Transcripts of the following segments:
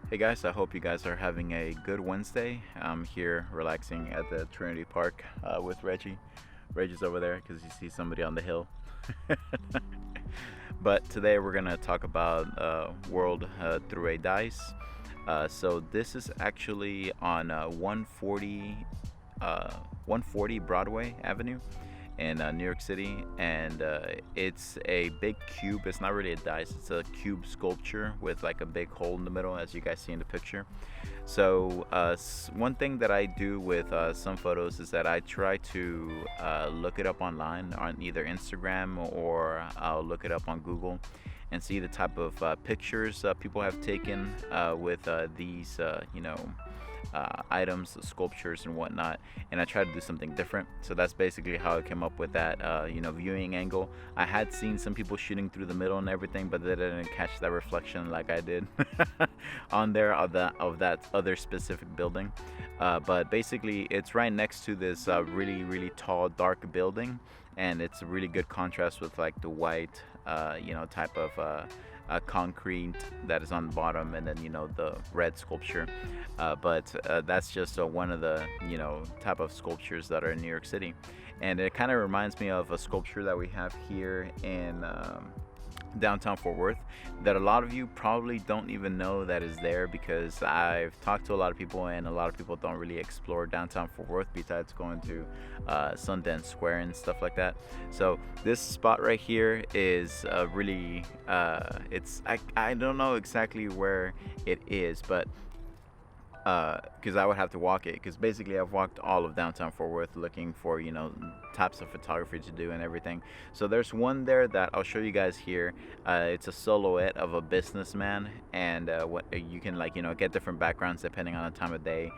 Hey guys, I hope you guys are having a good Wednesday. I'm here relaxing at the Trinity Park with Reggie. Reggie's over there because you see somebody on the hill. But today we're gonna talk about World Through a Dice. So this is actually on 140 Broadway Avenue in New York City, and it's a big cube. It's not really a dice; it's a cube sculpture with like a big hole in the middle, as you guys see in the picture. So one thing that I do with some photos is that I try to look it up online on either Instagram or I'll look it up on Google and see the type of pictures people have taken with these, items, sculptures, and whatnot. And I try to do something different. So that's basically how I came up with that, viewing angle. I had seen some people shooting through the middle and everything, but they didn't catch that reflection like I did on there of that other specific building. But basically, it's right next to this really really tall dark building, and it's a really good contrast with like the white, type of concrete that is on the bottom, and then the red sculpture. But that's just one of the type of sculptures that are in New York City, and it kind of reminds me of a sculpture that we have here in downtown Fort Worth that a lot of you probably don't even know that is there, because I've talked to a lot of people and a lot of people don't really explore downtown Fort Worth besides going to Sundance Square and stuff like that. So this spot right here is really I don't know exactly where it is, but because I would have to walk it. Because basically, I've walked all of downtown Fort Worth looking for types of photography to do and everything. So there's one there that I'll show you guys here. It's a silhouette of a businessman, and what you can get different backgrounds depending on the time of day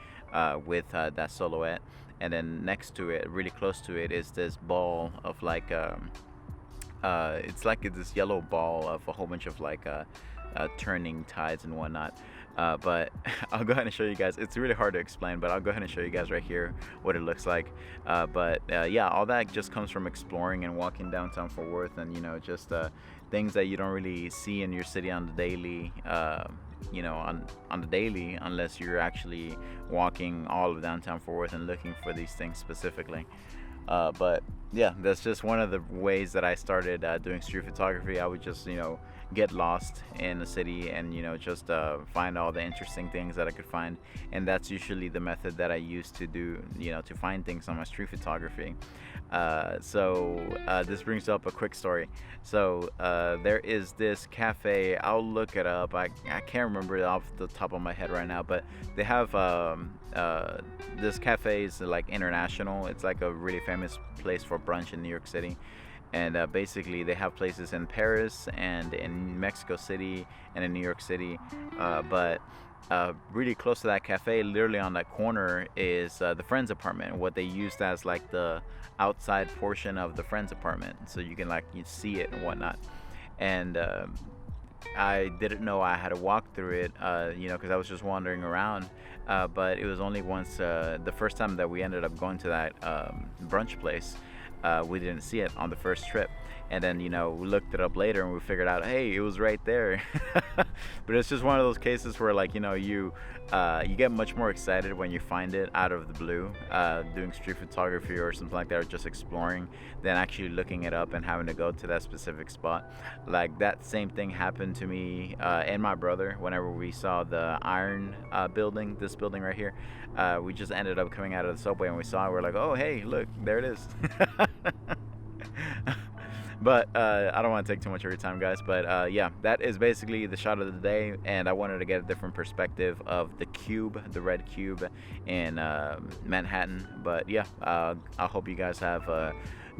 with that silhouette. And then next to it, really close to it, is this ball of it's like this yellow ball of a whole bunch of turning tides and whatnot. But I'll go ahead and show you guys. It's really hard to explain, but I'll go ahead and show you guys right here what it looks like. Yeah, all that just comes from exploring and walking downtown Fort Worth, and just things that you don't really see in your city on the daily. On the daily, unless you're actually walking all of downtown Fort Worth and looking for these things specifically. But yeah, that's just one of the ways that I started doing street photography. I would just get lost in the city and just find all the interesting things that I could find, and that's usually the method that I use to do to find things on my street photography. So this brings up a quick story. So there is this cafe. I'll look it up. I can't remember it off the top of my head right now, but they have this cafe is like international. It's like a really famous place for brunch in New York City, and basically they have places in Paris and in Mexico City and in New York City. But really close to that cafe, literally on that corner, is the Friends apartment. What they used as like the outside portion of the Friends apartment, so you can you see it and whatnot. And I didn't know I had to walk through it, because I was just wandering around. But it was only once, the first time that we ended up going to that brunch place, we didn't see it on the first trip. And then, we looked it up later and we figured out, hey, it was right there. But it's just one of those cases where, you get much more excited when you find it out of the blue, doing street photography or something like that, or just exploring, than actually looking it up and having to go to that specific spot. Like that same thing happened to me and my brother whenever we saw the Iron building, this building right here. We just ended up coming out of the subway and we saw it. We're like, oh, hey, look, there it is. But I don't want to take too much of your time, guys. But yeah, that is basically the shot of the day, and I wanted to get a different perspective of the cube, the red cube in Manhattan. But yeah, I hope you guys have a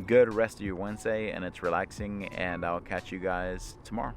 good rest of your Wednesday, and it's relaxing, and I'll catch you guys tomorrow.